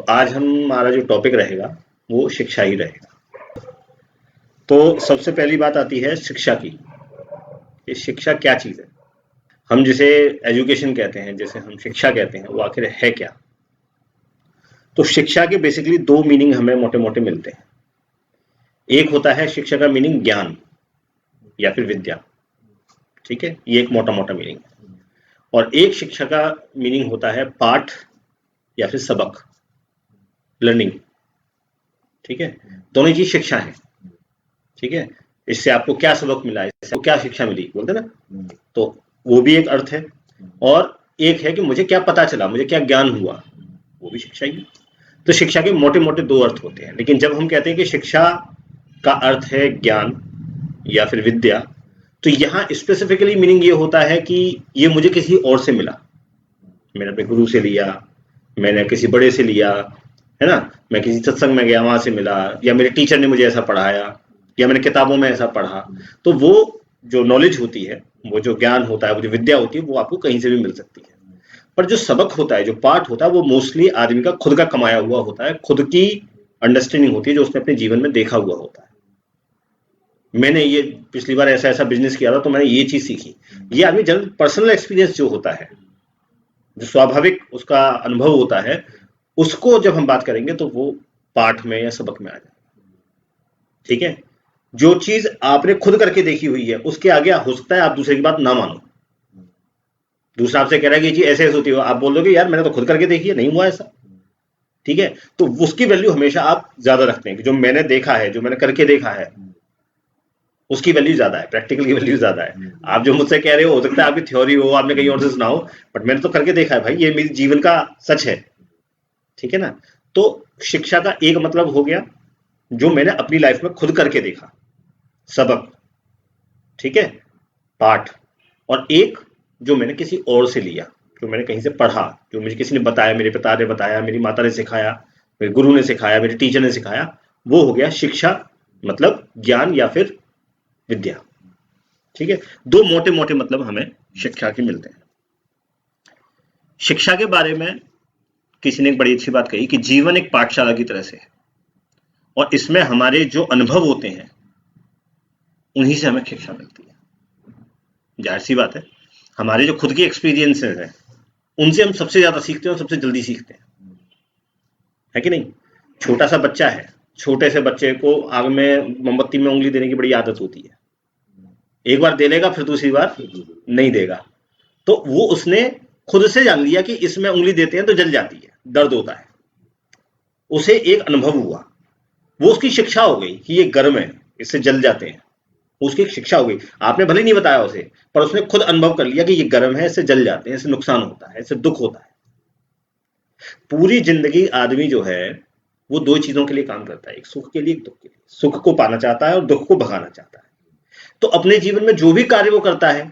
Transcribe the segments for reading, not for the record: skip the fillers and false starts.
आज हमारा जो टॉपिक रहेगा वो शिक्षा ही रहेगा। तो सबसे पहली बात आती है शिक्षा की, कि शिक्षा क्या चीज है। हम जिसे एजुकेशन कहते हैं, जिसे हम शिक्षा कहते हैं, वो आखिर है क्या। तो शिक्षा के बेसिकली दो मीनिंग हमें मोटे मोटे मिलते हैं। एक होता है शिक्षा का मीनिंग ज्ञान या फिर विद्या, ठीक है, ये एक मोटा मोटा मीनिंग है। और एक शिक्षा का मीनिंग होता है पाठ या फिर सबक, लर्निंग, ठीक है। दोनों चीज शिक्षा है, ठीक है। इससे आपको क्या सबक मिला, इससे आपको क्या शिक्षा मिली, बोलते ना, तो वो भी एक अर्थ है। और एक है कि मुझे क्या पता चला, मुझे क्या ज्ञान हुआ, वो भी शिक्षा ही है। तो शिक्षा के मोटे मोटे दो अर्थ होते हैं। लेकिन जब हम कहते हैं कि शिक्षा का अर्थ है ज्ञान या फिर विद्या, तो यहाँ स्पेसिफिकली मीनिंग ये होता है कि ये मुझे किसी और से मिला। मैंने अपने गुरु से लिया, मैंने किसी बड़े से लिया, है ना, मैं किसी सत्संग में गया, वहां से मिला, या मेरे टीचर ने मुझे ऐसा पढ़ाया, या मैंने किताबों में ऐसा पढ़ा। तो वो जो नॉलेज होती है, वो जो ज्ञान होता है, वो जो विद्या होती है, वो आपको कहीं से भी मिल सकती है। पर जो सबक होता है, जो पाठ होता है, वो मोस्टली आदमी का खुद का कमाया हुआ होता है, खुद की अंडरस्टैंडिंग होती है, जो उसने अपने जीवन में देखा हुआ होता है। मैंने ये पिछली बार ऐसा ऐसा बिजनेस किया था तो मैंने ये चीज सीखी। ये आदमी जनरल पर्सनल एक्सपीरियंस जो होता है, जो स्वाभाविक उसका अनुभव होता है, उसको जब हम बात करेंगे तो वो पाठ में या सबक में आ जाए, ठीक है। जो चीज आपने खुद करके देखी हुई है, उसके आगे हो सकता है आप दूसरे की बात ना मानो। दूसरा आपसे कह रहा है कि ये चीज ऐसे ऐसे होती है, आप बोल दोगे यार मैंने तो खुद करके देखी है, नहीं हुआ ऐसा, ठीक है। तो उसकी वैल्यू हमेशा आप ज्यादा रखते हैं कि जो मैंने देखा है, जो मैंने करके देखा है, उसकी वैल्यू ज्यादा है, प्रैक्टिकल की वैल्यू ज्यादा है। आप जो मुझसे कह रहे हो सकता है आपकी थ्योरी हो, आपने कहीं और से सुना हो, बट मैंने तो करके देखा है भाई, ये मेरे जीवन का सच है, ठीक है ना। तो शिक्षा का एक मतलब हो गया जो मैंने अपनी लाइफ में खुद करके देखा, सबक, ठीक है, पाठ। और एक जो मैंने किसी और से लिया, जो मैंने कहीं से पढ़ा, जो मुझे किसी ने बताया, मेरे पिता ने बताया, मेरी माता ने सिखाया, मेरे गुरु ने सिखाया, मेरे टीचर ने सिखाया, वो हो गया शिक्षा, मतलब ज्ञान या फिर विद्या, ठीक है। दो मोटे मोटे मतलब हमें शिक्षा के मिलते हैं। शिक्षा के बारे में किसी ने एक बड़ी अच्छी बात कही कि जीवन एक पाठशाला की तरह से है, और इसमें हमारे जो अनुभव होते हैं उन्हीं से हमें शिक्षा मिलती है। जाहिर सी बात है, हमारे जो खुद के एक्सपीरियंसेस हैं उनसे हम सबसे ज्यादा सीखते हैं और सबसे जल्दी सीखते हैं, है कि नहीं। छोटा सा बच्चा है, छोटे से बच्चे को आग में मोमबत्ती में उंगली देने की बड़ी आदत होती है। एक बार दे लेगा, फिर दूसरी बार नहीं देगा। तो वो उसने खुद से जान लिया कि इसमें उंगली देते हैं तो जल जाती है, दर्द होता है। उसे एक अनुभव हुआ, वो उसकी शिक्षा हो गई कि ये गर्म है, इससे जल जाते हैं। उसकी एक शिक्षा हो गई, आपने भले नहीं बताया उसे, पर उसने खुद अनुभव कर लिया कि ये गर्म है, इससे जल जाते हैं, इससे नुकसान होता है, इससे दुख होता है। पूरी जिंदगी आदमी जो है वो दो चीजों के लिए काम करता है, एक सुख के लिए, एक दुख के लिए। सुख को पाना चाहता है और दुख को भगाना चाहता है। तो अपने जीवन में जो भी कार्य वो करता है,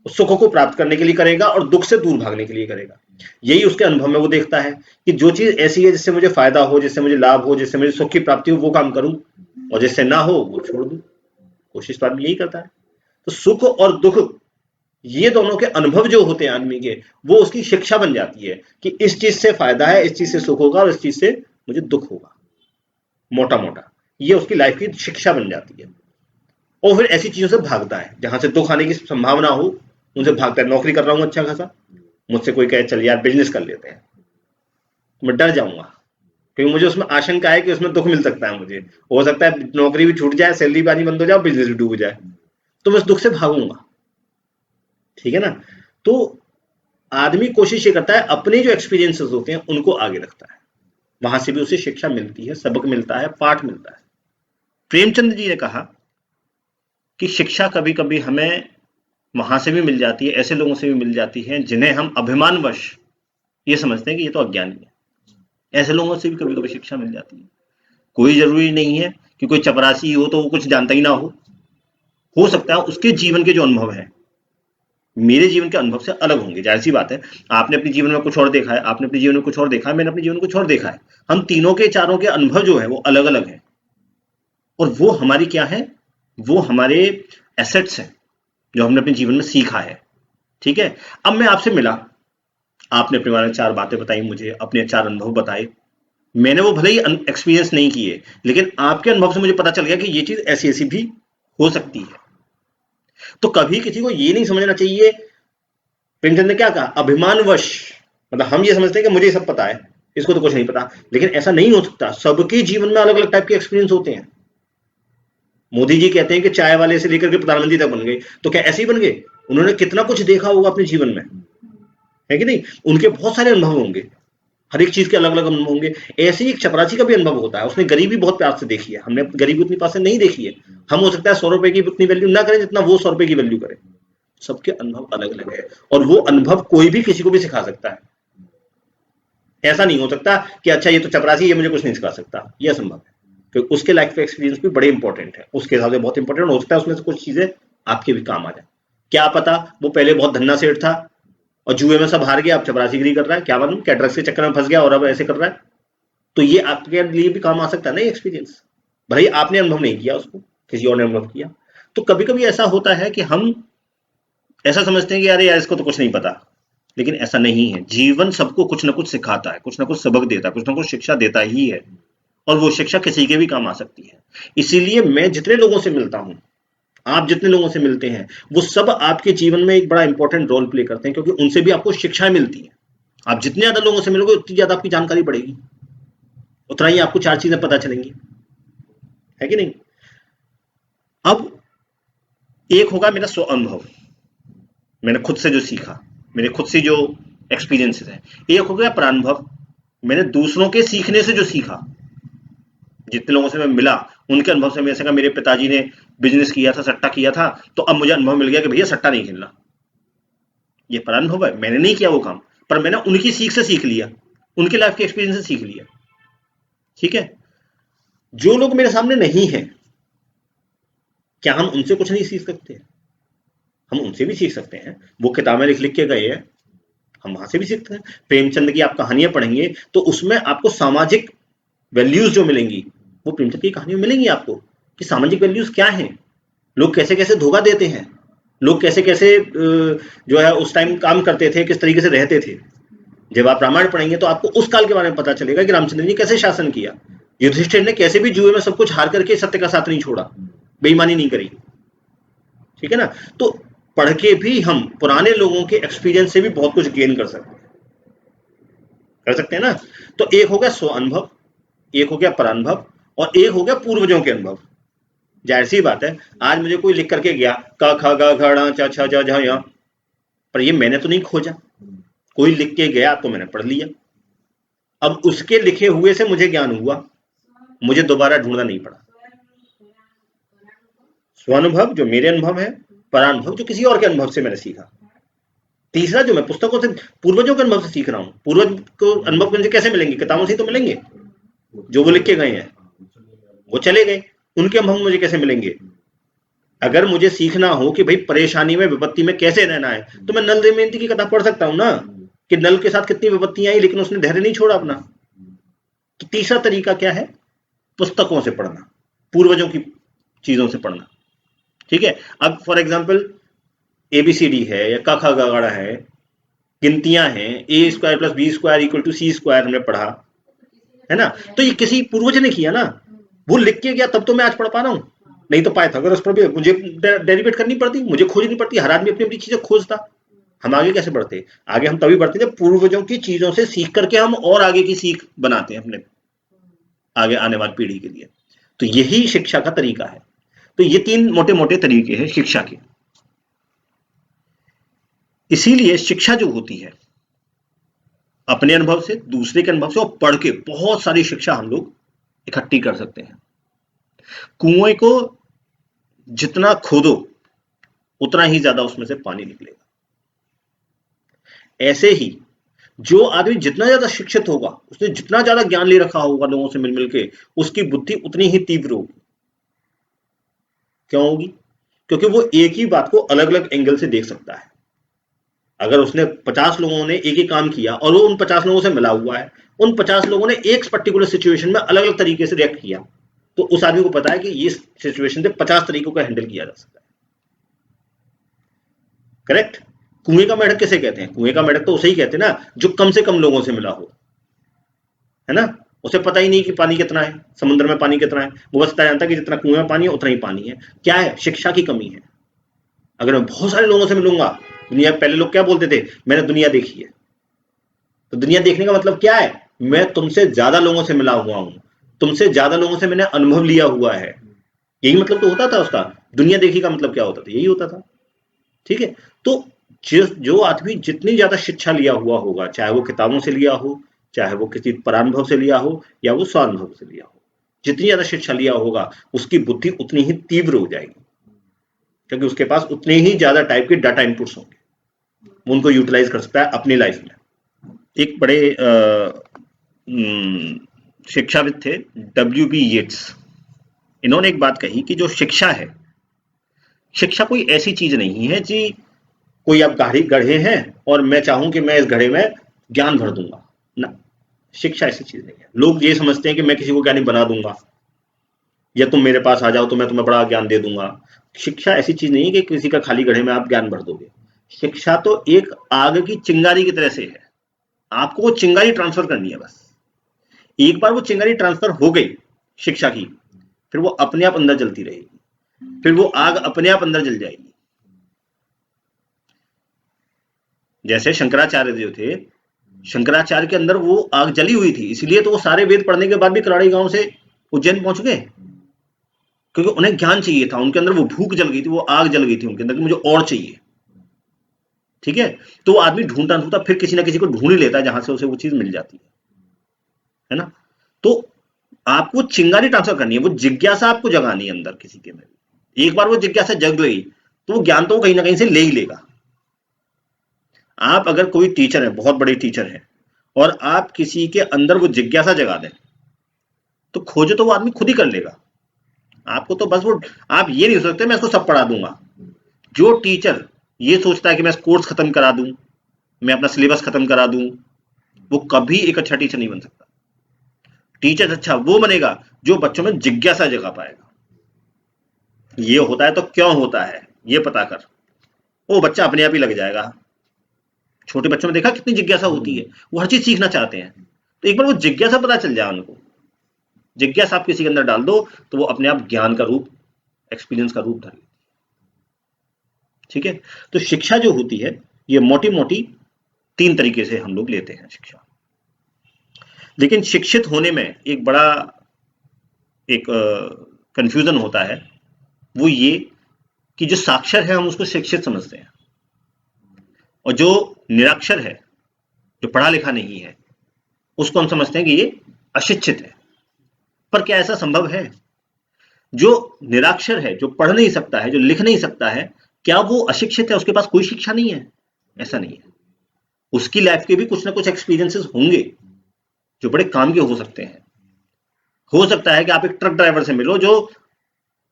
सुख को प्राप्त करने के लिए करेगा और दुख से दूर भागने के लिए करेगा। यही उसके अनुभव में वो देखता है कि जो चीज ऐसी है जिससे मुझे फायदा हो, जिससे मुझे लाभ हो, जिससे मुझे सुख की प्राप्ति हो, वो काम करूं, और जिससे ना हो वो छोड़ दूं। कोशिश तो आदमी यही करता है। तो सुख और दुख, ये दोनों के अनुभव जो होते हैं आदमी के, वो उसकी शिक्षा बन जाती है कि इस चीज से फायदा है, इस चीज से सुख होगा और इस चीज से मुझे दुख होगा। मोटा मोटा ये उसकी लाइफ की शिक्षा बन जाती है। और फिर ऐसी चीजों से भागता है जहां से दुख आने की संभावना हो, उनसे भागता है। नौकरी कर रहा हूं अच्छा खासा, मुझसे कोई कहे चल यार बिजनेस कर लेते हैं, तो मैं डर जाऊंगा, क्योंकि मुझे उसमें आशंका है कि उसमें दुख मिल सकता है। मुझे हो सकता है नौकरी भी छूट जाए, सैलरी पानी बंद हो जाए, बिजनेस भी डूब जाए, तो मैं उस दुख से भागूंगा, ठीक है ना। तो आदमी कोशिश ये करता है अपने जो एक्सपीरियंसेस होते हैं उनको आगे रखता है, वहां से भी उसे शिक्षा मिलती है, सबक मिलता है, पाठ मिलता है। प्रेमचंद जी ने कहा कि शिक्षा कभी कभी हमें वहां से भी मिल जाती है, ऐसे लोगों से भी मिल जाती है जिन्हें हम अभिमानवश ये समझते हैं कि ये तो अज्ञानी है। ऐसे लोगों से भी कभी कभी शिक्षा मिल जाती है। कोई जरूरी नहीं है कि कोई चपरासी हो तो वो कुछ जानता ही ना हो सकता है उसके जीवन के जो अनुभव है मेरे जीवन के अनुभव से अलग होंगे। जाहिर सी बात है, आपने अपने जीवन में कुछ और देखा है, आपने अपने जीवन में कुछ और देखा है, मैंने अपने जीवन में कुछ और देखा है। हम तीनों के चारों के अनुभव जो है वो अलग अलग है, और वो हमारी क्या है, वो हमारे एसेट्स हैं जो हमने अपने जीवन में सीखा है, ठीक है। अब मैं आपसे मिला, आपने अपने बारे में चार बातें बताई मुझे, अपने चार अनुभव बताए, मैंने वो भले ही एक्सपीरियंस नहीं किए, लेकिन आपके अनुभव से मुझे पता चल गया कि ये चीज ऐसी ऐसी भी हो सकती है। तो कभी किसी को ये नहीं समझना चाहिए, प्रेमचंद ने क्या कहा, अभिमानवश, मतलब हम ये समझते हैं कि मुझे सब पता है, इसको तो कुछ नहीं पता, लेकिन ऐसा नहीं हो सकता। सबके जीवन में अलग अलग टाइप के एक्सपीरियंस होते हैं। मोदी जी कहते हैं कि चाय वाले से लेकर के प्रधानमंत्री तक बन गए, तो क्या ऐसे ही बन गए? उन्होंने कितना कुछ देखा होगा अपने जीवन में, है कि नहीं? उनके बहुत सारे अनुभव होंगे, हर एक चीज के अलग अलग अनुभव होंगे। ऐसे ही एक चपरासी का भी अनुभव होता है, उसने गरीबी बहुत प्यार से देखी है, हमने गरीबी उतनी पास से नहीं देखी है। हम हो सकता है 100 रुपए की उतनी वैल्यू ना करें जितना वो 100 रुपए की वैल्यू करे। सबके अनुभव अलग अलग है, और वो अनुभव कोई भी किसी को भी सिखा सकता है। ऐसा नहीं हो सकता कि अच्छा ये तो चपरासी, ये मुझे कुछ नहीं सिखा सकता, ये असंभव है, क्योंकि उसके लाइफ का एक्सपीरियंस भी बड़े इंपॉर्टेंट है, उसके हिसाब से बहुत इंपॉर्टेंट हो सकता है, उसमें से कुछ चीजें आपके भी काम आ जाए। क्या पता वो पहले बहुत धन्ना सेठ था और जुए में सब हार गया, अब चपरासीगिरी कर रहा है, क्या मालूम, क्या ड्रग्स के चक्कर में फंस गया और अब ऐसे कर रहा है। तो ये आपके लिए भी काम आ सकता है ना एक्सपीरियंस, भाई आपने अनुभव नहीं किया उसको, किसी और ने अनुभव किया। तो कभी कभी ऐसा होता है कि हम ऐसा समझते हैं कि यार इसको तो कुछ नहीं पता, लेकिन ऐसा नहीं है। जीवन सबको कुछ ना कुछ सिखाता है, कुछ ना कुछ सबक देता है, कुछ ना कुछ शिक्षा देता ही है, और वो शिक्षा किसी के भी काम आ सकती है। इसीलिए मैं जितने लोगों से मिलता हूं, आप जितने लोगों से मिलते हैं, वो सब आपके जीवन में एक बड़ा इंपॉर्टेंट रोल प्ले करते हैं, क्योंकि उनसे भी आपको शिक्षाएं मिलती है। आप जितने ज्यादा लोगों से मिलोगे उतनी ज्यादा आपकी जानकारी बढ़ेगी, उतना ही आपको 4 चीजें पता चलेंगी, है कि नहीं? अब एक होगा मेरा स्व अनुभव, मैंने खुद से जो सीखा, मेरे खुद से जो एक्सपीरियंसेस है। एक हो गया परानुभव, मैंने दूसरों के सीखने से जो सीखा, जितने लोगों से मैं मिला उनके अनुभव से। मैं मेरे पिताजी ने बिजनेस किया था, सट्टा किया था, तो अब मुझे अनुभव मिल गया कि भैया सट्टा नहीं खेलना। ये परानुभव है, मैंने नहीं किया वो काम, पर मैंने उनकी सीख से सीख लिया, उनके लाइफ के एक्सपीरियंस से सीख लिया। ठीक है? जो लोग मेरे सामने नहीं है, क्या हम उनसे कुछ नहीं सीख सकते? हम उनसे भी सीख सकते हैं, वो किताबें लिख लिख के गए हैं, हम वहां से भी सीखते हैं। प्रेमचंद की आप कहानियां पढ़ेंगे तो उसमें आपको सामाजिक वैल्यूज जो मिलेंगी, वो प्रेमचंद की कहानियों में मिलेंगी आपको, कि सामाजिक वैल्यूज क्या हैं, लोग कैसे कैसे धोखा देते हैं, लोग कैसे कैसे जो है उस टाइम काम करते थे, किस तरीके से रहते थे। जब आप रामायण पढ़ेंगे तो आपको उस काल के बारे में पता चलेगा कि रामचंद्र जी कैसे शासन किया, युधिष्ठिर ने कैसे भी जुए में सब कुछ हार करके सत्य का साथ नहीं छोड़ा, बेईमानी नहीं करी। ठीक है ना? तो पढ़ के भी हम पुराने लोगों के एक्सपीरियंस से भी बहुत कुछ गेन कर सकते हैं ना। तो एक हो गया स्व अनुभव, एक हो गया परानुभव, और एक हो गया पूर्वजों के अनुभव। जाहिर सी बात है, आज मुझे कोई लिख करके गया क ख ग घ ङ च छ ज झ य, पर ये मैंने तो नहीं खोजा, कोई लिख के गया तो मैंने पढ़ लिया। अब उसके लिखे हुए से मुझे ज्ञान हुआ, मुझे दोबारा ढूंढना नहीं पड़ा। स्वानुभव जो मेरे अनुभव है, परानुभव जो किसी और के अनुभव से मैंने सीखा। तीसरा जो मैं पुस्तकों से, पूर्वजों के अनुभव से सीख रहा हूं। पूर्वज को अनुभव मुझे कैसे मिलेंगे? किताबों से ही तो मिलेंगे, जो वो लिख के गए हैं, वो चले गए, उनके अनुभव मुझे कैसे मिलेंगे? अगर मुझे सीखना हो कि भाई परेशानी में, विपत्ति में कैसे रहना है, तो मैं नल दमयंती की कथा पढ़ सकता हूं ना, कि नल के साथ कितनी विपत्तियां आई लेकिन उसने धैर्य नहीं छोड़ा अपना। तो तीसरा तरीका क्या है? पुस्तकों से पढ़ना, पूर्वजों की चीजों से पढ़ना। ठीक है? अब फॉर एग्जाम्पल एबीसीडी है या क ख ग घ है, गिनतियां हैं, a square plus b square equal to c square हमने पढ़ा है ना, तो ये किसी पूर्वज ने किया ना, वो लिख के गया तब तो मैं आज पढ़ पा रहा हूं। नहीं तो पाइथागोरस पर भी मुझे डेरिवेट करनी पड़ती, मुझे खोजनी पड़ती। हर आदमी अपनी अपनी चीजें खोजता। हम आगे कैसे बढ़ते? आगे हम तभी बढ़ते जब पूर्वजों की चीजों से सीख करके हम और आगे की सीख बनाते हैं अपने आगे आने वाली पीढ़ी के लिए। तो यही शिक्षा का तरीका है। तो ये 3 मोटे मोटे तरीके हैं शिक्षा के। इसीलिए शिक्षा जो होती है, अपने अनुभव से, दूसरे के अनुभव से, और पढ़ के बहुत सारी शिक्षा हम लोग इकट्ठी कर सकते हैं। कुएं को जितना खोदो उतना ही ज्यादा उसमें से पानी निकलेगा। ऐसे ही जो आदमी जितना ज्यादा शिक्षित होगा, उसने जितना ज्यादा ज्ञान ले रखा होगा लोगों से मिल मिल के, उसकी बुद्धि उतनी ही तीव्र होगी। क्यों होगी? क्योंकि वो एक ही बात को अलग अलग एंगल से देख सकता है। अगर उसने 50 लोगों ने एक ही काम किया और वो उन 50 लोगों से मिला हुआ है, उन 50 लोगों ने एक पर्टिकुलर सिचुएशन में अलग अलग तरीके से रिएक्ट किया, तो उस आदमी को पता है कि ये सिचुएशन से 50 तरीकों का हैंडल किया जा सकता है। करेक्ट? कुएं का मेढक किसे कहते हैं? कुएं का मेढक तो उसे ही कहते हैं ना जो कम से कम लोगों से मिला हो, है ना? उसे पता ही नहीं कि पानी कितना है, समुद्र में पानी कितना है, वो बस इतना जानता है कि जितना कुएं में पानी है उतना ही पानी है। क्या है? शिक्षा की कमी है। अगर मैं बहुत सारे लोगों से मिलूंगा, दुनिया पहले लोग क्या बोलते थे, मैंने दुनिया देखी है। तो दुनिया देखने का मतलब क्या है? मैं तुमसे ज्यादा लोगों से मिला हुआ हूं, तुमसे ज्यादा लोगों से मैंने अनुभव लिया हुआ है। यही मतलब तो होता था उसका। दुनिया देखी का मतलब क्या होता था? यही होता था। ठीक है। तो जो आदमी जितनी ज्यादा शिक्षा लिया हुआ होगा, चाहे वो किताबों से लिया हो, चाहे वो किसी परानुभव से लिया हो, या वो स्वानुभव से लिया हो, जितनी ज्यादा शिक्षा लिया होगा उसकी बुद्धि उतनी ही तीव्र हो जाएगी, क्योंकि उसके पास उतने ही ज्यादा टाइप के डाटा इनपुट्स होंगे, वो उनको यूटिलाइज कर सकता है अपनी लाइफ में। एक बड़े शिक्षाविद थे, W.B. येट्स। इन्होंने एक बात कही कि जो शिक्षा है, शिक्षा कोई ऐसी चीज नहीं है जी, कोई आप गाड़ी गढ़े हैं और मैं चाहूं कि मैं इस घड़े में ज्ञान भर दूंगा ना। शिक्षा ऐसी चीज नहीं है। लोग ये समझते हैं कि मैं किसी को ज्ञानी बना दूंगा, या तुम मेरे पास आ जाओ तो मैं तुम्हें बड़ा ज्ञान दे दूंगा। शिक्षा ऐसी चीज नहीं है कि किसी का खाली घड़े में आप ज्ञान भर दोगे। शिक्षा तो एक आग की चिंगारी की तरह से है, आपको वो चिंगारी ट्रांसफर करनी है बस। एक बार वो चिंगारी ट्रांसफर हो गई शिक्षा की, फिर वो अपने आप अंदर जलती रहेगी, फिर वो आग अपने आप अंदर जल जाएगी। जैसे शंकराचार्य जो थे, शंकराचार्य के अंदर वो आग जली हुई थी, इसलिए तो वो सारे वेद पढ़ने के बाद भी कराड़ी गांव से उज्जैन पहुंच गए, क्योंकि उन्हें ज्ञान चाहिए था। उनके अंदर वो भूख जल गई थी, वो आग जल गई थी उनके अंदर कि मुझे और चाहिए। ठीक है। तो वो आदमी ढूंढता ढूंढता फिर किसी ना किसी को ढूंढ ही लेता है जहां से उसे वो चीज मिल जाती है ना। तो आपको चिंगारी ट्रांसफर करनी है, वो जिज्ञासा आपको जगानी है अंदर किसी के में। एक बार वो जिज्ञासा जग गई तो वो ज्ञान तो कहीं ना कहीं से ले ही लेगा। आप अगर कोई टीचर है, बहुत बड़े टीचर है, और आप किसी के अंदर वो जिज्ञासा जगा दें, तो खोज तो वो आदमी खुद ही कर लेगा। आपको तो बस वो, आप ये नहीं सोचते मैं इसको सब पढ़ा दूंगा। जो टीचर ये सोचता है कि मैं इस कोर्स खत्म करा दूं, मैं अपना सिलेबस खत्म करा दूं, वो कभी एक अच्छा टीचर नहीं बन सकता। टीचर अच्छा वो बनेगा जो बच्चों में जिज्ञासा जगा पाएगा। ये होता है तो क्यों होता है ये पता कर, वो बच्चा अपने आप ही लग जाएगा। छोटे बच्चों में देखा कितनी जिज्ञासा होती है, वो हर चीज सीखना चाहते हैं। तो एक बार वो जिज्ञासा पता चल जाए उनको, जिज्ञासा आप किसी के अंदर डाल दो तो वो अपने आप ज्ञान का रूप, एक्सपीरियंस का रूप धर। ठीक है। तो शिक्षा जो होती है ये मोटी मोटी 3 तरीके से हम लोग लेते हैं शिक्षा। लेकिन शिक्षित होने में एक बड़ा एक कंफ्यूजन होता है, वो ये कि जो साक्षर है हम उसको शिक्षित समझते हैं, और जो निरक्षर है, जो पढ़ा लिखा नहीं है, उसको हम समझते हैं कि ये अशिक्षित है। पर क्या ऐसा संभव है? जो निरक्षर है, जो पढ़ नहीं सकता है, जो लिख नहीं सकता है, क्या वो अशिक्षित है? उसके पास कोई शिक्षा नहीं है? ऐसा नहीं है। उसकी लाइफ के भी कुछ ना कुछ एक्सपीरियंसेस होंगे जो बड़े काम के हो सकते हैं। हो सकता है कि आप एक ट्रक ड्राइवर से मिलो जो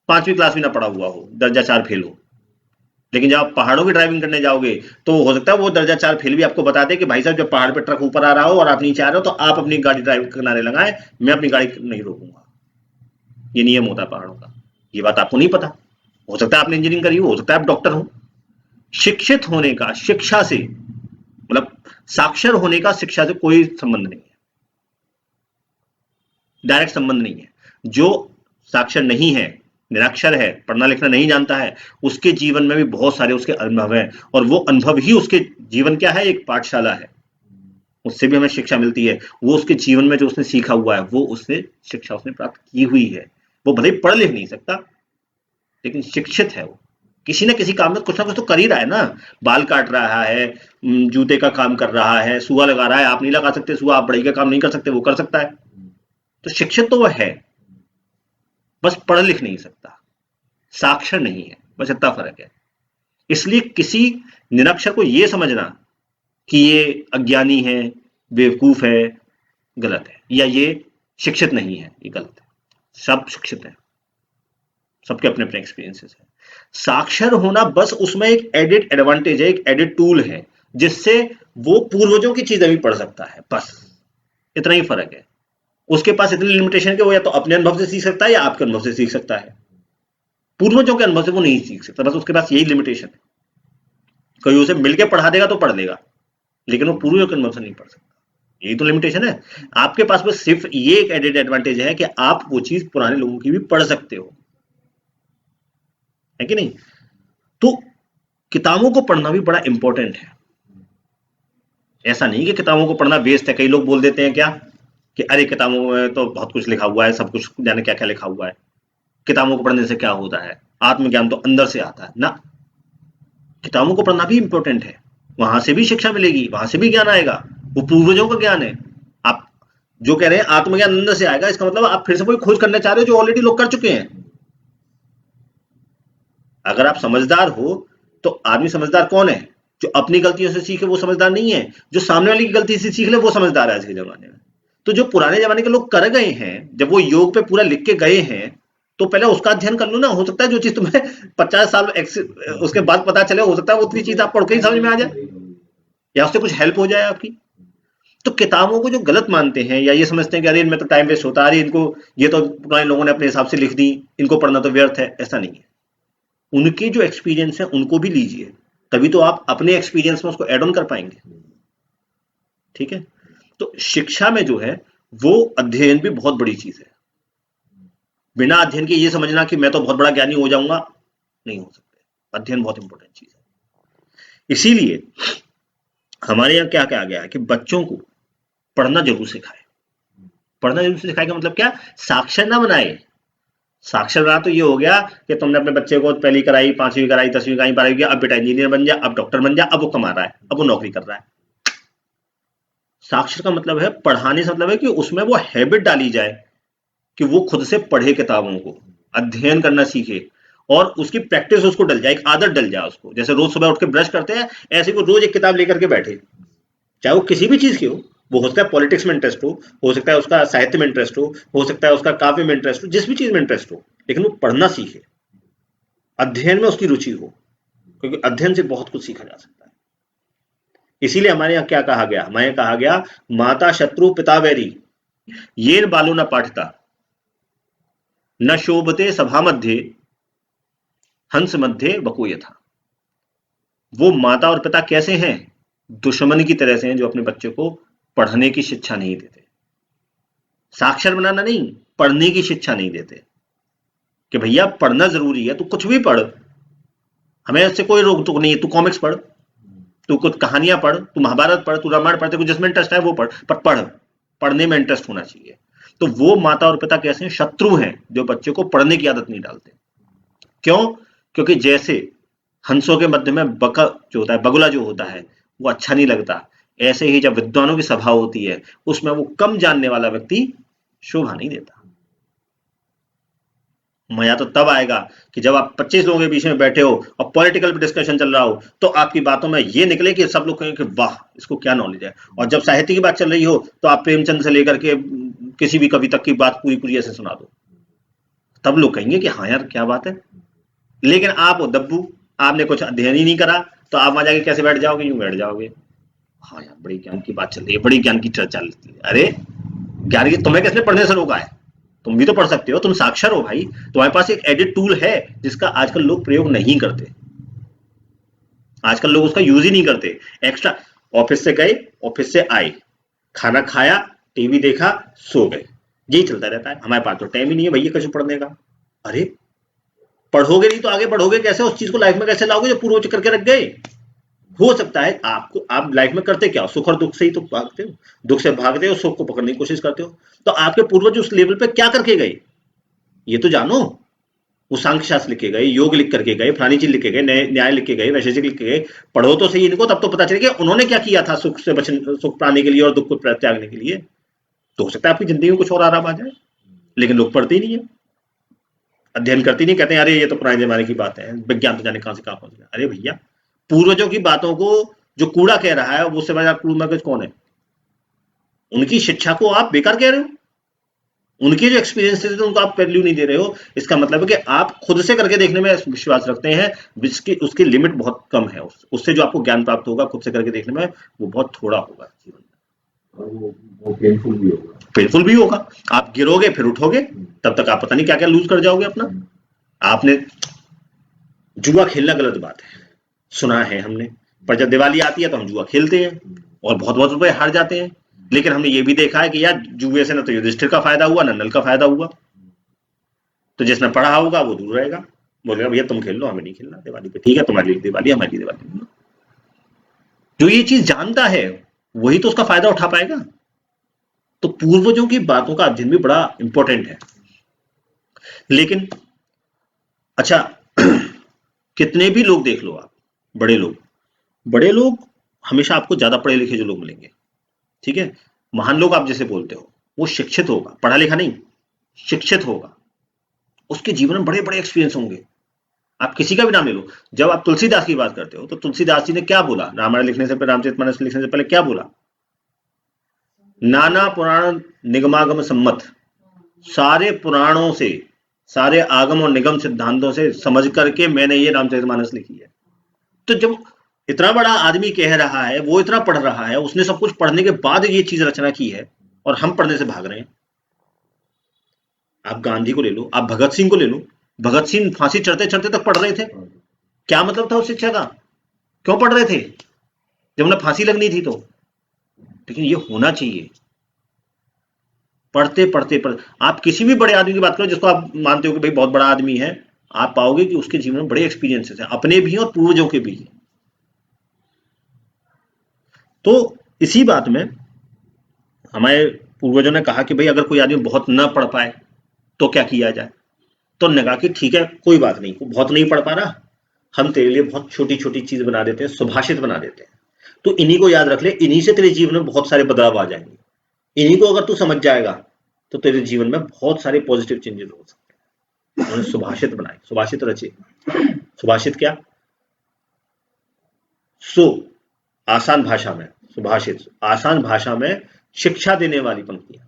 5वीं क्लास में ना पढ़ा हुआ हो, दर्जा 4 फेल हो, लेकिन जब आप पहाड़ों की ड्राइविंग करने जाओगे तो हो सकता है वो दर्जा 4 फेल भी आपको बता दे कि भाई साहब जब पहाड़ पे ट्रक ऊपर आ रहा हो और आप नीचे आ रहे हो तो आप अपनी गाड़ी ड्राइव किनारे लगाएं, मैं अपनी गाड़ी नहीं रोकूंगा। ये नियम होता है पहाड़ों का। ये बात आपको नहीं पता। हो सकता है आपने इंजीनियरिंग करी हो सकता है आप डॉक्टर हो। शिक्षित होने का शिक्षा से मतलब साक्षर होने का शिक्षा से कोई संबंध नहीं है, डायरेक्ट संबंध नहीं है। जो साक्षर नहीं है, निरक्षर है, पढ़ना लिखना नहीं जानता है, उसके जीवन में भी बहुत सारे उसके अनुभव हैं, और वो अनुभव ही उसके जीवन क्या है, एक पाठशाला है। उससे भी हमें शिक्षा मिलती है। वो उसके जीवन में जो उसने सीखा हुआ है वो उससे शिक्षा उसने प्राप्त की हुई है। वो भले ही पढ़ लिख नहीं सकता लेकिन शिक्षित है। वो किसी न किसी काम में कुछ ना कुछ तो कर ही रहा है ना। बाल काट रहा है, जूते का काम कर रहा है, सुआ लगा रहा है। आप नहीं लगा सकते सुआ, आप बढ़ई का काम नहीं कर सकते, वो कर सकता है। तो शिक्षित तो वह है, बस पढ़ लिख नहीं सकता, साक्षर नहीं है, बस इतना फर्क है। इसलिए किसी निरक्षर को यह समझना कि ये अज्ञानी है, बेवकूफ है, गलत है, या ये शिक्षित नहीं है, ये गलत है। सब शिक्षित है, सबके अपने अपने एक्सपीरियंसेस है। साक्षर होना बस उसमें एक एडिड एडवांटेज है, एक एडिड टूल है, जिससे वो पूर्वजों की चीजें भी पढ़ सकता है। बस इतना ही फर्क है। उसके पास इतनी लिमिटेशन है कि वो या तो अपने अनुभव से सीख सकता है या आपके अनुभव से सीख सकता है। पूर्वजों के अनुभव से वो नहीं सीख सकता, बस उसके पास यही लिमिटेशन है। कोई उसे मिलकर पढ़ा देगा तो पढ़ लेगा, लेकिन वो पूर्वजों के अनुभव से नहीं पढ़ सकता। यही तो लिमिटेशन है आपके पास। बस सिर्फ ये एक एडेड एडवांटेज है कि आप वो चीज पुराने लोगों की भी पढ़ सकते हो, है कि नहीं। तो किताबों को पढ़ना भी बड़ा इंपॉर्टेंट है। ऐसा नहीं कि किताबों को पढ़ना वेस्ट है। कई लोग बोल देते हैं क्या कि अरे किताबों में तो बहुत कुछ लिखा हुआ है, सब कुछ जाने क्या क्या लिखा हुआ है, किताबों को पढ़ने से क्या होता है, आत्मज्ञान तो अंदर से आता है ना। किताबों को पढ़ना भी इंपॉर्टेंट है, वहां से भी शिक्षा मिलेगी, वहां से भी ज्ञान आएगा, वो पूर्वजों का ज्ञान है। आप जो कह रहे हैं आत्मज्ञान अंदर से आएगा, इसका मतलब आप फिर से कोई खोज करना चाह रहे हो जो ऑलरेडी लोग कर चुके हैं। अगर आप समझदार हो तो आदमी समझदार कौन है? जो अपनी गलतियों से सीखे वो समझदार नहीं है, जो सामने वाले की गलती से सीख ले वो समझदार है आज के जमाने में। तो जो पुराने जमाने के लोग कर गए हैं, जब वो योग पे पूरा लिख के गए हैं, तो पहले उसका अध्ययन कर लो ना। हो सकता है जो चीज तुम्हें 50 साल उसके बाद पता चले, हो सकता है वो उतनी चीज आप पढ़ के ही समझ में आ जाए या उससे कुछ हेल्प हो जाए आपकी। तो किताबों को जो गलत मानते हैं या ये समझते हैं कि अरे इनमें तो टाइम वेस्ट होता है, अरे इनको ये तो पुराने लोगों ने अपने हिसाब से लिख दी, इनको पढ़ना तो व्यर्थ है, ऐसा नहीं है। उनके जो एक्सपीरियंस है उनको भी लीजिए, तभी तो आप अपने एक्सपीरियंस में उसको एड ऑन कर पाएंगे। ठीक है। तो शिक्षा में जो है वो अध्ययन भी बहुत बड़ी चीज है। बिना अध्ययन के ये समझना कि मैं तो बहुत बड़ा ज्ञानी हो जाऊंगा, नहीं हो सकते। अध्ययन बहुत इंपॉर्टेंट चीज है। इसीलिए हमारे यहाँ क्या कहा गया है कि बच्चों को पढ़ना जरूर सिखाए। पढ़ना जरूर सिखाए का मतलब क्या? साक्षर ना बनाए। साक्षर बना तो ये हो गया कि तुमने अपने बच्चे को पहली कराई, 5वीं कराई, 10वीं कराई, 12वीं किया, अब बेटा इंजीनियर बन जा, अब डॉक्टर बन जा, अब वो कमा रहा है, अब वो नौकरी कर रहा है। साक्षर का मतलब है, पढ़ाने से मतलब है कि उसमें वो हैबिट डाली जाए कि वो खुद से पढ़े किताबों को, अध्ययन करना सीखे और उसकी प्रैक्टिस उसको डल जाए, एक आदत डल जाए उसको। जैसे रोज सुबह उठ के ब्रश करते हैं, ऐसे वो रोज एक किताब लेकर के बैठे, चाहे वो किसी भी चीज की हो सकता है पॉलिटिक्स में इंटरेस्ट हो सकता है उसका साहित्य में इंटरेस्ट हो सकता है उसका काव्य में इंटरेस्ट हो, जिस भी चीज में इंटरेस्ट हो, लेकिन वो पढ़ना सीखे, अध्ययन में उसकी रुचि हो, क्योंकि अध्ययन से बहुत कुछ सीखा जा सकता है। इसीलिए हमारे यहाँ क्या कहा गया? हमारे यहाँ कहा गया माता शत्रु पिता वैरी, येन बालो न पाठता न शोभते सभा मध्य हंस मध्य बको यथा। वो माता और पिता कैसे हैं? दुश्मन की तरह से हैं, जो अपने बच्चे को पढ़ने की शिक्षा नहीं देते। साक्षर बनाना नहीं, पढ़ने की शिक्षा नहीं देते कि भैया पढ़ना जरूरी है, तू कुछ भी पढ़, हमें इससे कोई रोक टोक नहीं है। तू कॉमिक्स पढ़, तू कुछ कहानियां पढ़, तू महाभारत पढ़, तू रामायण पढ़, तेरे को जिसमें इंटरेस्ट है वो पढ़, पर पढ़, पढ़ने में इंटरेस्ट होना चाहिए। तो वो माता और पिता कैसे हैं? शत्रु हैं, जो बच्चे को पढ़ने की आदत नहीं डालते। क्यों? क्योंकि जैसे हंसों के मध्य में बका जो होता है, बगुला जो होता है, वो अच्छा नहीं लगता, ऐसे ही जब विद्वानों की सभा होती है उसमें वो कम जानने वाला व्यक्ति शोभा नहीं देता। मजा तो तब आएगा कि जब आप 25 लोगों के बीच में बैठे हो और पॉलिटिकल डिस्कशन चल रहा हो, तो आपकी बातों में ये निकले कि सब लोग कहें कि वाह इसको क्या नॉलेज है। और जब साहित्य की बात चल रही हो तो आप प्रेमचंद से लेकर के किसी भी कवि तक की बात पूरी पूरी ऐसे सुना दो, तब लोग कहेंगे कि हाँ यार क्या बात है। लेकिन आप हो दब्बू, आपने कुछ अध्ययन ही नहीं करा, तो आप वहां जाके कैसे बैठ जाओगे? यूं बैठ जाओगे, हाँ यार बड़ी ज्ञान की बात चल रही है, बड़ी ज्ञान की चर्चा चलती है। अरे ज्ञान की तुम्हें किसने पढ़ने से रोका है? तुम भी तो पढ़ सकते हो, तुम साक्षर हो भाई, तुम्हारे पास एक एडिट टूल है जिसका आजकल लोग प्रयोग नहीं करते। आजकल लोग उसका यूज ही नहीं करते। एक्स्ट्रा ऑफिस से गए, ऑफिस से आए, खाना खाया, टीवी देखा, सो गए, यही चलता रहता है। हमारे पास तो टाइम ही नहीं है भैया कुछ पढ़ने का। अरे पढ़ोगे नहीं तो आगे बढ़ोगे कैसे? उस चीज को लाइफ में कैसे लाओगे जो पूर्वज करके रख गए? हो सकता है आपको, आप लाइफ में करते क्या हो? सुख और दुख से ही तो भागते हो, दुख से भागते हो, सुख को पकड़ने की कोशिश करते हो। तो आपके पूर्वज उस लेवल पे क्या करके गए ये तो जानो। वो सांख्य शास्त्र लिख के गए, योग लिख करके गए, फलानी चीज लिख के गए, न्याय लिख के गए, वैशेषिक लिख के गए। पढ़ो तो सही इनको, तब तो पता चलेगा उन्होंने क्या किया था सुख से बचने, सुख पाने के लिए और दुख को त्यागने के लिए। तो हो सकता है आपकी जिंदगी में कुछ और आराम आ जाए, लेकिन लोग पढ़ते ही नहीं है, अध्ययन करते नहीं, कहते हैं अरे ये तो पुराने जमाने की बात है, विज्ञान तो जाने कहां से कहां पहुंच गया। अरे भैया पूर्वजों की बातों को जो कूड़ा कह रहा है उससे बड़ा कूड़ा मगज कौन है? उनकी शिक्षा को आप बेकार कह रहे हो, उनके जो एक्सपीरियंस थे उनको आप वैल्यू नहीं दे रहे हो। इसका मतलब है कि आप खुद से करके देखने में विश्वास रखते हैं, उसकी लिमिट बहुत कम है। उससे जो आपको ज्ञान प्राप्त होगा खुद से करके देखने में वो बहुत थोड़ा होगा जीवन में, और वो पेनफुल भी होगा। पेनफुल भी होगा। आप गिरोगे फिर उठोगे, तब तक आप पता नहीं क्या क्या लूज कर जाओगे अपना। आपने जुआ खेलना गलत बात है, सुना है हमने, पर जब दिवाली आती है तो हम जुआ खेलते हैं और बहुत बहुत रुपए हार जाते हैं। लेकिन हमने ये भी देखा है कि यार जुए से ना तो युधिष्ठिर का फायदा हुआ ना नल का फायदा हुआ। तो जिसने पढ़ा होगा वो दूर रहेगा, बोलेगा भैया तुम खेल लो, हमें नहीं खेलना दिवाली पे, ठीक है तुम्हारी लिए दिवाली, हमारी दिवाली। जो ये चीज जानता है वही तो उसका फायदा उठा पाएगा। तो पूर्वजों की बातों का अध्ययन भी बड़ा इंपॉर्टेंट है। लेकिन अच्छा कितने भी लोग देख लो आप, बड़े लोग हमेशा आपको ज्यादा पढ़े लिखे जो लोग मिलेंगे, ठीक है, महान लोग आप जैसे बोलते हो, वो शिक्षित होगा, पढ़ा लिखा नहीं, शिक्षित होगा, उसके जीवन में बड़े बड़े एक्सपीरियंस होंगे। आप किसी का भी नाम ले लो, जब आप तुलसीदास की बात करते हो तो तुलसीदास जी ने क्या बोला, रामायण लिखने से पहले, रामचरितमानस लिखने से पहले क्या बोला, नाना पुराण निगमागम सम्मत, सारे पुराणों से, सारे आगम और निगम सिद्धांतों से समझ करके मैंने ये रामचरितमानस लिखी है। तो जब इतना बड़ा आदमी कह रहा है, वो इतना पढ़ रहा है, उसने सब कुछ पढ़ने के बाद ये चीज रचना की है, और हम पढ़ने से भाग रहे हैं। आप गांधी को ले लो, आप भगत सिंह को ले लो, भगत सिंह फांसी चढ़ते चढ़ते तक पढ़ रहे थे, क्या मतलब था उस शिक्षा का, क्यों पढ़ रहे थे, जब उन्हें फांसी लगनी थी तो। लेकिन ये होना चाहिए, पढ़ते पढ़ते आप किसी भी बड़े आदमी की बात करो जिसको आप मानते हो कि भाई बहुत बड़ा आदमी है, आप पाओगे कि उसके जीवन में बड़े एक्सपीरियंसेस हैं, अपने भी और पूर्वजों के भी। तो इसी बात में हमारे पूर्वजों ने कहा कि भाई अगर कोई आदमी बहुत न पढ़ पाए तो क्या किया जाए। तो उन्होंने कहा कि ठीक है कोई बात नहीं, बहुत नहीं पढ़ पा रहा, हम तेरे लिए बहुत छोटी छोटी चीज बना देते हैं, सुभाषित बना देते हैं, तो इन्हीं को याद रख ले, इन्हीं से तेरे जीवन में बहुत सारे बदलाव आ जाएंगे, इन्हीं को अगर तू समझ जाएगा तो तेरे जीवन में बहुत सारे पॉजिटिव चेंजेस हो सकते हैं। उन्होंने सुभाषित बनाए, सुभाषित रचे। सुभाषित क्या, आसान भाषा में, सुभाषित आसान भाषा में शिक्षा देने वाली पंक्तियां,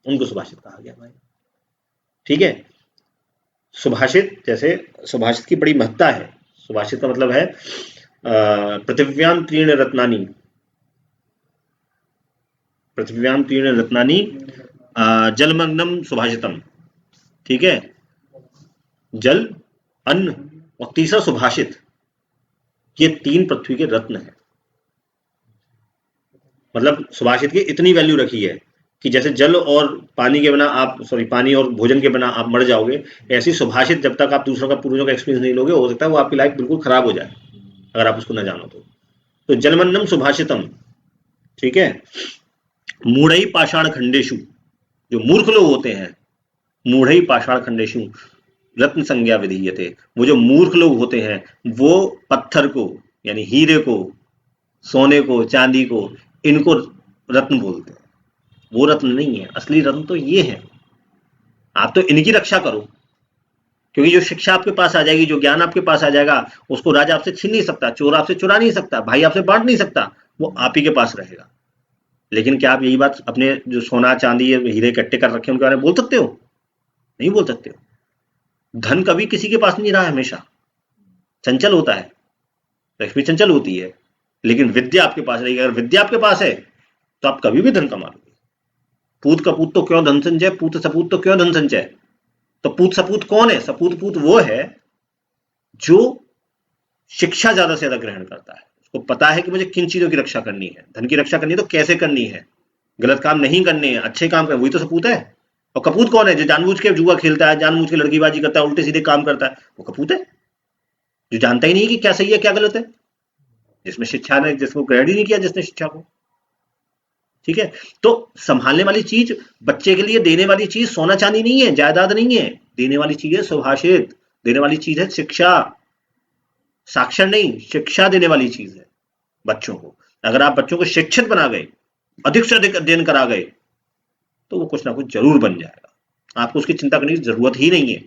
उनको सुभाषित कहा गया भाई, ठीक है। सुभाषित, जैसे सुभाषित की बड़ी महत्ता है। सुभाषित का मतलब है पृथिव्याम तीर्ण रत्नानी, पृथिव्याम तीर्ण रत्नानी जलमग्नम सुभाषितम, ठीक है, जल, अन्न और तीसरा सुभाषित, ये तीन पृथ्वी के रत्न है। मतलब सुभाषित की इतनी वैल्यू रखी है कि जैसे जल और पानी के बिना आप, पानी और भोजन के बिना आप मर जाओगे, ऐसी सुभाषित जब तक आप दूसरों का, पूर्वजों का एक्सपीरियंस नहीं लोगे, हो सकता है वो आपकी लाइफ बिल्कुल खराब हो जाए अगर आप उसको ना जानो तो जलमन्नम सुभाषितम, ठीक है। मूढ़ई पाषाण खंडेशु, जो मूर्ख लोग होते हैं, मूढ़ई पाषाण खंडेशु रत्न संज्ञा विधीयते, वो जो मूर्ख लोग होते हैं वो पत्थर को, यानी हीरे को, सोने को, चांदी को, इनको रत्न बोलते हैं। वो रत्न नहीं है, असली रत्न तो ये है। आप तो इनकी रक्षा करो, क्योंकि जो शिक्षा आपके पास आ जाएगी, जो ज्ञान आपके पास आ जाएगा, उसको राजा आपसे छीन नहीं सकता, चोर आपसे चुरा नहीं सकता, भाई आपसे बांट नहीं सकता, वो आप ही के पास रहेगा। लेकिन क्या आप यही बात अपने जो सोना चांदी हीरे इकट्ठे कर रखे हैं उनके बारे में बोल सकते हो? नहीं बोल सकते हो। धन कभी किसी के पास नहीं रहा, हमेशा चंचल होता है, लक्ष्मी चंचल होती है, लेकिन विद्या आपके पास रहेगी। अगर विद्या आपके पास है तो आप कभी भी धन कमा लोगे। पूत कपूत तो क्यों धन संचय, पूत सपूत तो क्यों धन संचय। तो पूत सपूत कौन है? सपूत पूत वो है जो शिक्षा ज्यादा से ज्यादा ग्रहण करता है, उसको पता है कि मुझे किन चीजों की रक्षा करनी है, धन की रक्षा करनी है तो कैसे करनी है, गलत काम नहीं करने हैं, अच्छे काम करने, वही तो सपूत है। और कपूत कौन है? जो जानबूझ के जुआ खेलता है, जानबूझ के लड़कीबाजी करता है, उल्टे सीधे काम करता है, वो कपूत है। जो जानता ही नहीं कि क्या सही है क्या गलत है, जिसमें शिक्षा ने, जिसको ग्रहण ही नहीं किया जिसने शिक्षा को, ठीक है। तो संभालने वाली चीज, बच्चे के लिए देने वाली चीज सोना चांदी नहीं है, जायदाद नहीं है, देने वाली चीज है सुभाषित, देने वाली चीज है शिक्षा, साक्षर नहीं, शिक्षा देने वाली चीज है बच्चों को। अगर आप बच्चों को शिक्षित बना गए, अधिक से अधिक अध्ययन करा गए, तो वो कुछ ना कुछ जरूर बन जाएगा। आपको उसकी चिंता करने की जरूरत ही नहीं है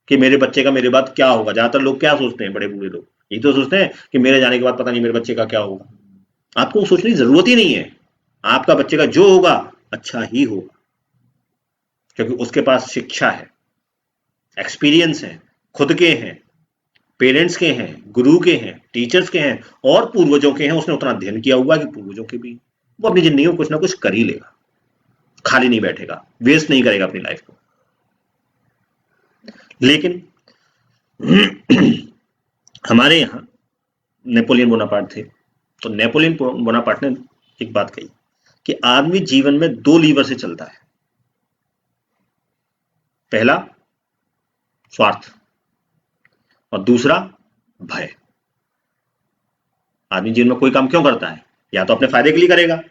कि मेरे बच्चे का मेरे बाद क्या होगा। ज्यादातर लोग क्या सोचते हैं, बड़े बूढ़े लोग यही तो सोचते हैं कि मेरे जाने के बाद पता नहीं मेरे बच्चे का क्या होगा। आपको सोचने की जरूरत ही नहीं है, आपका बच्चे का जो होगा अच्छा ही होगा, क्योंकि उसके पास शिक्षा है, एक्सपीरियंस है, खुद के हैं, पेरेंट्स के हैं, गुरु के हैं, टीचर्स के हैं और पूर्वजों के हैं। उसने उतना अध्ययन किया हुआ कि पूर्वजों के भी, वो अपनी जिंदगी में कुछ ना कुछ कर ही लेगा, खाली नहीं बैठेगा, वेस्ट नहीं करेगा अपनी लाइफ को। लेकिन हमारे यहाँ नेपोलियन बोनापार्ट थे, तो नेपोलियन बोनापार्ट ने एक बात कही कि आदमी जीवन में दो लीवर से चलता है। पहला स्वार्थ और दूसरा भय। आदमी जीवन में कोई काम क्यों करता है? या तो अपने फायदे के लिए करेगा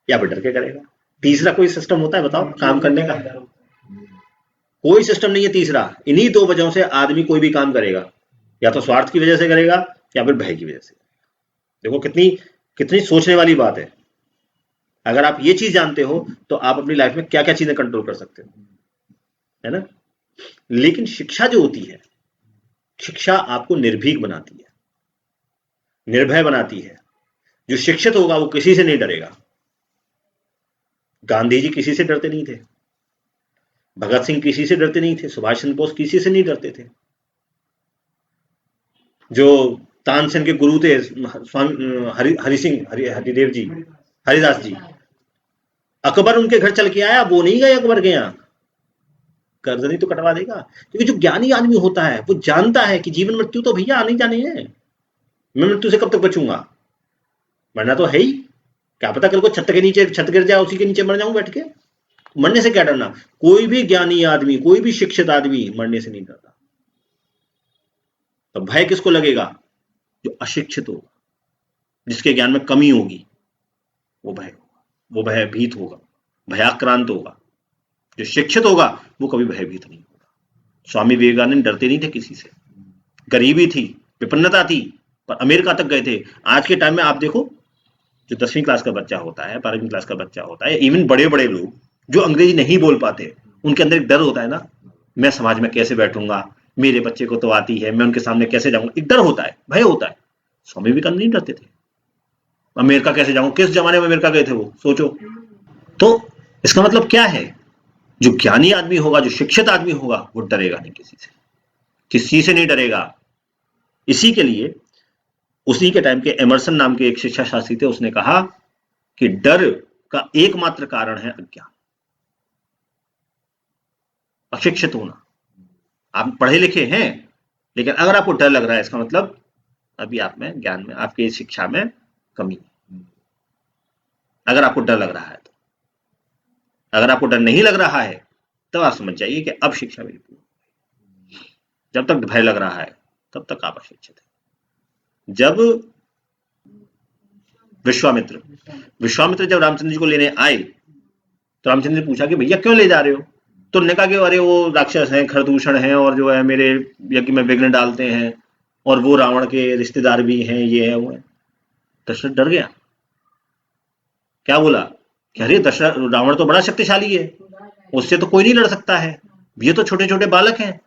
या फिर डर के करेगा। तीसरा कोई सिस्टम होता है बताओ काम करने का? कोई सिस्टम नहीं है तीसरा। इन्हीं दो वजहों से आदमी कोई भी काम करेगा, या तो स्वार्थ की वजह से करेगा या फिर भय की वजह से। देखो कितनी कितनी सोचने वाली बात है। अगर आप ये चीज जानते हो तो आप अपनी लाइफ में क्या क्या चीजें कंट्रोल कर सकते हो, है ना। लेकिन शिक्षा जो होती है, शिक्षा आपको निर्भीक बनाती है, निर्भय बनाती है। जो शिक्षित होगा वो किसी से नहीं डरेगा। गांधी जी किसी से डरते नहीं थे, भगत सिंह किसी से डरते नहीं थे, सुभाष चंद्र बोस किसी से नहीं डरते थे। जो तानसेन के गुरु थे स्वामी हरिदेव जी, हरिदास जी, अकबर उनके घर चल के आया, वो नहीं गए अकबर के यहाँ। कर्ज नहीं तो कटवा देगा। क्योंकि जो ज्ञानी आदमी होता है वो जानता है कि जीवन मृत्यु तो भैया आने जाने हैं। मैं मृत्यु से कब तक बचूंगा? मरना तो है ही। क्या पता कल को छत के नीचे छत गिर जाए, उसी के नीचे मर जाऊं बैठ के। मरने से क्या डरना? कोई भी ज्ञानी आदमी, कोई भी शिक्षित आदमी मरने से नहीं डरता। तो भय किसको लगेगा? जो अशिक्षित होगा, जिसके ज्ञान में कमी होगी, वो भय होगा, वो भयभीत होगा, भयाक्रांत होगा। जो शिक्षित होगा वो कभी भयभीत नहीं होगा। स्वामी विवेकानंद डरते नहीं थे किसी से। गरीबी थी, विपन्नता थी, पर अमेरिका तक गए थे। आज के टाइम में आप देखो, जो 10वीं क्लास का बच्चा होता है, 12वीं क्लास का बच्चा होता है, इवन बड़े बड़े लोग जो अंग्रेजी नहीं बोल पाते, उनके अंदर एक डर होता है ना, मैं समाज में कैसे बैठूंगा, मेरे बच्चे को तो आती है, मैं उनके सामने कैसे जाऊंगा। एक डर होता है, भय होता है। स्वामी विवेकानंद नहीं डरते थे। अमेरिका कैसे जाऊं? किस जमाने में अमेरिका गए थे वो, सोचो। तो इसका मतलब क्या है? जो ज्ञानी आदमी होगा, जो शिक्षित आदमी होगा, वो डरेगा नहीं किसी से, किसी से नहीं डरेगा। इसी के लिए उसी के टाइम के एमर्सन नाम के एक शिक्षा शास्त्री थे, उसने कहा कि डर का एकमात्र कारण है अज्ञान, अशिक्षित होना। आप पढ़े लिखे हैं, लेकिन अगर आपको डर लग रहा है, इसका मतलब अभी आप में ज्ञान में, आपकी शिक्षा में कमी है। अगर आपको डर लग रहा है तो, अगर आपको डर नहीं लग रहा है तब आप समझ जाइए कि अब शिक्षा मेरी पूरी। जब तक भय लग रहा है तब तक आप अशिक्षित हैं। जब विश्वामित्र जब रामचंद्र जी को लेने आए तो रामचंद्र जी पूछा कि भैया क्यों ले जा रहे हो? तो उन्होंने कहा कि अरे वो राक्षस हैं, खरदूषण हैं, और जो है मेरे यज्ञ में विघ्न डालते हैं, और वो रावण के रिश्तेदार भी हैं, ये है वो है। दशरथ डर गया। क्या बोला कि अरे दशरथ, रावण तो बड़ा शक्तिशाली है, उससे तो कोई नहीं लड़ सकता है, ये तो छोटे छोटे बालक हैं,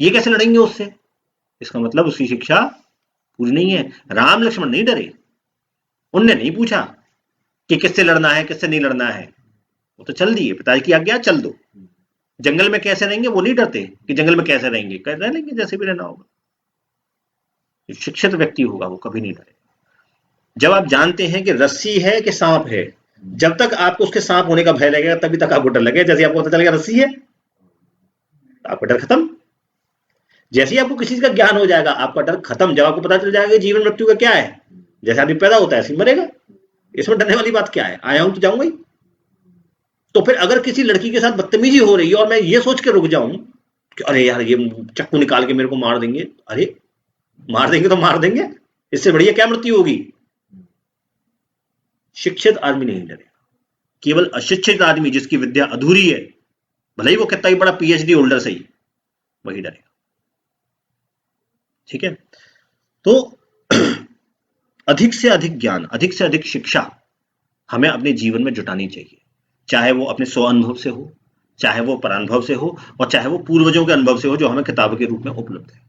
ये कैसे लड़ेंगे उससे? इसका मतलब उसकी शिक्षा पूरी नहीं है। राम लक्ष्मण नहीं डरे, उनने नहीं पूछा कि किससे लड़ना है किससे नहीं लड़ना है, वो तो चल दिए, पिताजी की आज्ञा चल दो। जंगल में कैसे रहेंगे वो नहीं डरते कि जंगल में कैसे रहेंगे, रह लेंगे जैसे भी रहना होगा। जो शिक्षित व्यक्ति होगा वो कभी नहीं डरेगा। जब आप जानते हैं कि रस्सी है कि सांप है, जब तक आपको उसके सांप होने का भय लगेगा तभी तक आपको डर लगेगा। जैसे आपको पता चलेगा रस्सी है, आपका डर खत्म। जैसे ही आपको किसी का ज्ञान हो जाएगा, आपका डर खत्म। जब आपको पता चल जाएगा जीवन मृत्यु का क्या है, जैसे आदमी पैदा होता है ऐसे ही मरेगा, इसमें डरने वाली बात क्या है? आया हूं तो जाऊंगा ही। तो फिर अगर किसी लड़की के साथ बदतमीजी हो रही है और मैं ये सोच के रुक जाऊं कि अरे यार ये चाकू निकाल के मेरे को मार देंगे, अरे मार देंगे तो मार देंगे, इससे बढ़िया क्या मृत्यु होगी? शिक्षित आदमी नहीं डरेगा। केवल अशिक्षित आदमी जिसकी विद्या अधूरी है, भले ही वो कितना ही बड़ा पीएचडी होल्डर सही, वही डरेगा। ठीक है। तो अधिक से अधिक ज्ञान, अधिक से अधिक शिक्षा हमें अपने जीवन में जुटानी चाहिए, चाहे वो अपने स्व अनुभव से हो, चाहे वो परानुभव से हो, और चाहे वो पूर्वजों के अनुभव से हो जो हमें किताब के रूप में उपलब्ध है।